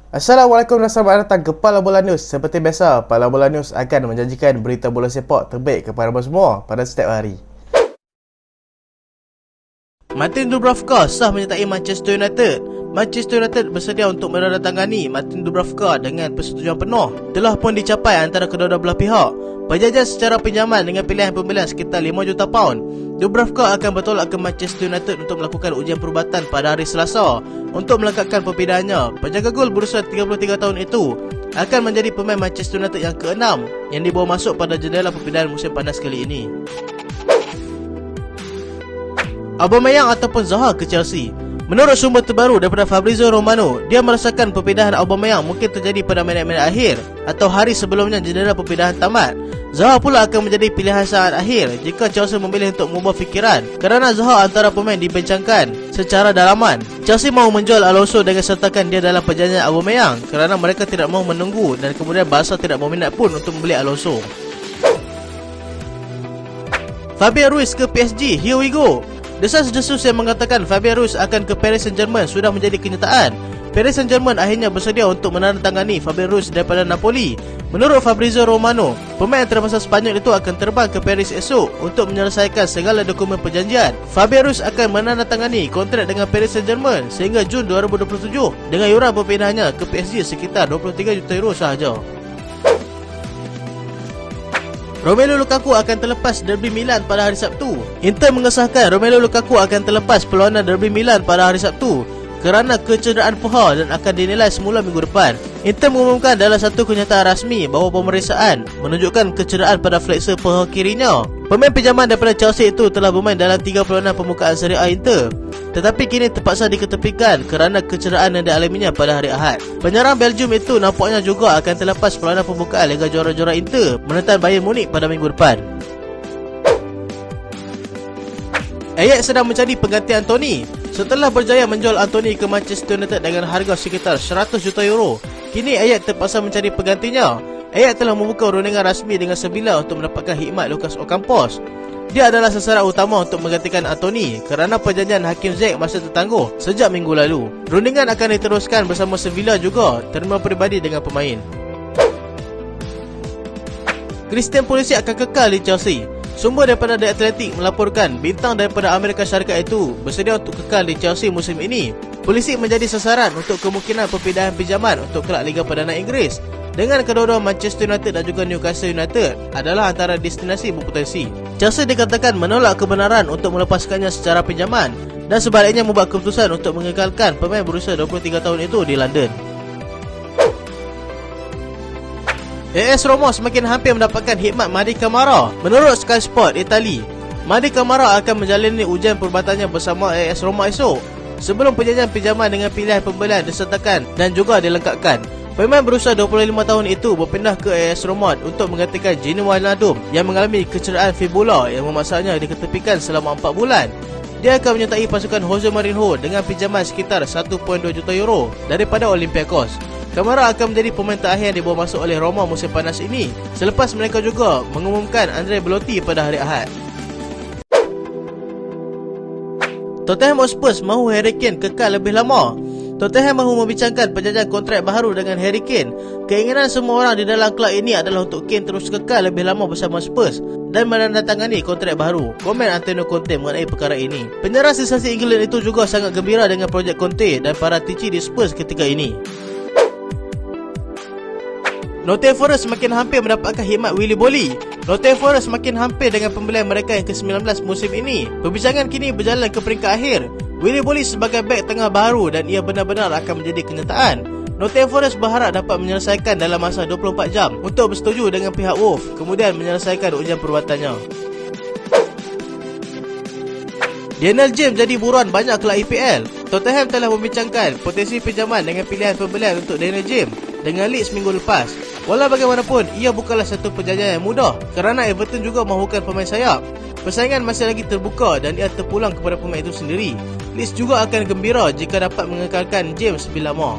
Assalamualaikum dan selamat datang ke Pala Bola News. Seperti biasa, Pala Bola News akan menjanjikan berita bola sepak terbaik kepada anda semua pada setiap hari. Martin Dubravka sah menyertai Manchester United. Manchester United bersedia untuk menandatangani Martin Dubravka dengan persetujuan penuh. Telah pun dicapai antara kedua-dua belah pihak. Perjanjian secara pinjaman dengan pilihan pembelian sekitar 5 juta pound. Dubravka akan bertolak ke Manchester United untuk melakukan ujian perubatan pada hari Selasa untuk melengkapkan perpindahannya. Penjaga gol berusia 33 tahun itu akan menjadi pemain Manchester United yang ke-6 yang dibawa masuk pada jendela perpindahan musim panas kali ini. Aubameyang ataupun Zaha ke Chelsea. Menurut sumber terbaru daripada Fabrizio Romano, dia merasakan perpindahan Aubameyang mungkin terjadi pada minit-minit akhir atau hari sebelumnya jendela perpindahan tamat. Zaha pula akan menjadi pilihan saat akhir jika Chelsea memilih untuk mengubah fikiran, kerana Zaha antara pemain dibincangkan secara dalaman. Chelsea mahu menjual Alonso dengan sertakan dia dalam perjanjian Aubameyang kerana mereka tidak mahu menunggu dan kemudian Barca tidak berminat pun untuk membeli Alonso. Fabian Ruiz ke PSG, here we go. Desas-desus yang mengatakan Fabian Ruiz akan ke Paris Saint-Germain sudah menjadi kenyataan. Paris Saint-Germain akhirnya bersedia untuk menandatangani Fabian Ruiz daripada Napoli. Menurut Fabrizio Romano, pemain antarabangsa Spanyol itu akan terbang ke Paris esok untuk menyelesaikan segala dokumen perjanjian. Fabian Ruiz akan menandatangani kontrak dengan Paris Saint-Germain sehingga Jun 2027 dengan yuran perpindahannya ke PSG sekitar 23 juta euro sahaja. Romelu Lukaku akan terlepas Derby Milan pada hari Sabtu. Inter mengesahkan Romelu Lukaku akan terlepas perlawanan Derby Milan pada hari Sabtu kerana kecederaan paha dan akan dinilai semula minggu depan. Inter mengumumkan dalam satu kenyataan rasmi bahawa pemeriksaan menunjukkan kecederaan pada flexor paha kirinya. Pemain pinjaman daripada Chelsea itu telah bermain dalam 3 perlawanan pembukaan Serie A Inter, tetapi kini terpaksa diketepikan kerana kecederaan yang dialaminya pada hari Ahad. Penyerang Belgium itu nampaknya juga akan terlepas perlawanan pembukaan Liga Juara-Juara Inter menentang Bayern Munich pada minggu depan. Ajax sedang mencari pengganti Antony. Setelah berjaya menjual Antony ke Manchester United dengan harga sekitar 100 juta euro, kini Ajax terpaksa mencari penggantinya. Ajax telah membuka rundingan rasmi dengan Sevilla untuk mendapatkan khidmat Lucas Ocampos. Dia adalah sasaran utama untuk menggantikan Antony kerana perjanjian Hakim Ziyech masih tertangguh sejak minggu lalu. Rundingan akan diteruskan bersama Sevilla juga terima peribadi dengan pemain. Christian Pulisic akan kekal di Chelsea. Sumber daripada The Athletic melaporkan bintang daripada Amerika Syarikat itu bersedia untuk kekal di Chelsea musim ini. Pulisic menjadi sasaran untuk kemungkinan perpindahan pinjaman untuk kelab Liga Perdana Inggeris, dengan kedua-dua Manchester United dan juga Newcastle United adalah antara destinasi berpotensi. Chelsea dikatakan menolak kebenaran untuk melepaskannya secara pinjaman dan sebaliknya membuat keputusan untuk mengekalkan pemain berusia 23 tahun itu di London. AS Roma semakin hampir mendapatkan khidmat Mady Camara. Menurut Sky Sport Itali, Mady Camara akan menjalani ujian perubatannya bersama AS Roma esok sebelum perjanjian pinjaman dengan pilihan pembelian disertakan dan juga dilengkapkan. Pemain berusia 25 tahun itu berpindah ke AS Roma untuk menggantikan Gini Wijnaldum yang mengalami kecederaan fibula yang memaksanya diketepikan selama 4 bulan. Dia akan menyertai pasukan Jose Mourinho dengan pinjaman sekitar 1.2 juta euro daripada Olympiacos. Camara akan menjadi pemain terakhir yang dibawa masuk oleh Roma musim panas ini selepas mereka juga mengumumkan Andrea Belotti pada hari Ahad. Tottenham Hotspur mahu Harry Kane kekal lebih lama. Tottenham mahu membincangkan perjanjian kontrak baru dengan Harry Kane. Keinginan semua orang di dalam kelab ini adalah untuk Kane terus kekal lebih lama bersama Spurs dan menandatangani kontrak baru. Komen Antonio Conte mengenai perkara ini. Penyerang sensasi England itu juga sangat gembira dengan projek Conte dan para tici di Spurs ketika ini. Nottingham Forest semakin hampir mendapatkan khidmat Willy Boly. Nottingham Forest semakin hampir dengan pembelian mereka yang ke-19 musim ini. Perbincangan kini berjalan ke peringkat akhir. Willy Boly sebagai bek tengah baru dan ia benar-benar akan menjadi kenyataan. Nottingham Forest berharap dapat menyelesaikan dalam masa 24 jam untuk bersetuju dengan pihak Wolves, kemudian menyelesaikan ujian perbuatannya. Daniel James jadi buruan banyak kelab EPL. Tottenham telah membincangkan potensi pinjaman dengan pilihan pembelian untuk Daniel James dengan Leeds minggu lepas. Walau bagaimanapun, ia bukanlah satu perjanjian yang mudah kerana Everton juga mahukan pemain sayap. Persaingan masih lagi terbuka dan ia terpulang kepada pemain itu sendiri. Leeds juga akan gembira jika dapat mengekalkan James lebih lama.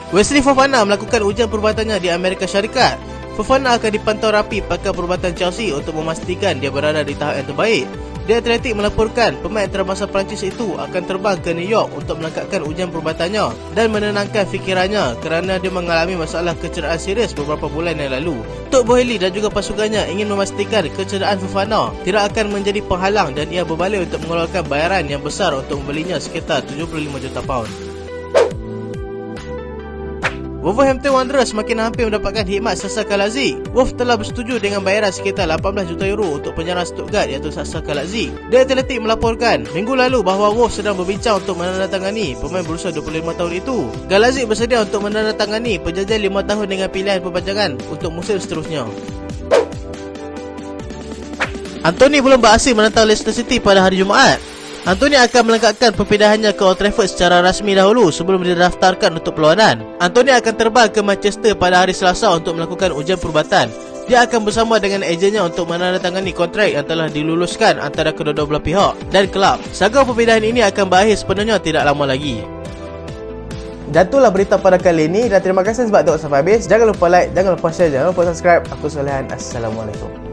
Wesley Fofana melakukan ujian perbuatannya di Amerika Syarikat. Fofana akan dipantau rapi pakar perubatan Chelsea untuk memastikan dia berada di tahap yang terbaik. The Athletic melaporkan pemain antarabangsa Perancis itu akan terbang ke New York untuk melengkapkan ujian perubatannya dan menenangkan fikirannya kerana dia mengalami masalah kecederaan serius beberapa bulan yang lalu. Tok Boehly dan juga pasukannya ingin memastikan kecederaan Fofana tidak akan menjadi penghalang dan ia berbalik untuk mengeluarkan bayaran yang besar untuk membelinya sekitar 75 juta pound. Wolverhampton Wanderers semakin hampir mendapatkan khidmat Sasa Kalajdzic. Wolves telah bersetuju dengan bayaran sekitar 18 juta euro untuk penyerang Stuttgart iaitu Sasa Kalajdzic. The Athletic melaporkan minggu lalu bahawa Wolves sedang berbincang untuk menandatangani pemain berusia 25 tahun itu. Kalajdzic bersedia untuk menandatangani perjanjian 5 tahun dengan pilihan perpanjangan untuk musim seterusnya. Anthony belum berhasil menentang Leicester City pada hari Jumaat. Anthony akan melengkapkan perpindahannya ke Old Trafford secara rasmi dahulu sebelum didaftarkan untuk perlawanan. Anthony akan terbang ke Manchester pada hari Selasa untuk melakukan ujian perubatan. Dia akan bersama dengan ejennya untuk menandatangani kontrak yang telah diluluskan antara kedua-dua belah pihak dan kelab. Saga perpindahan ini akan berakhir sepenuhnya tidak lama lagi. Dan itulah berita pada kali ini dan terima kasih sebab tengok sampai habis. Jangan lupa like, jangan lupa share, jangan lupa subscribe. Aku Solehan. Assalamualaikum.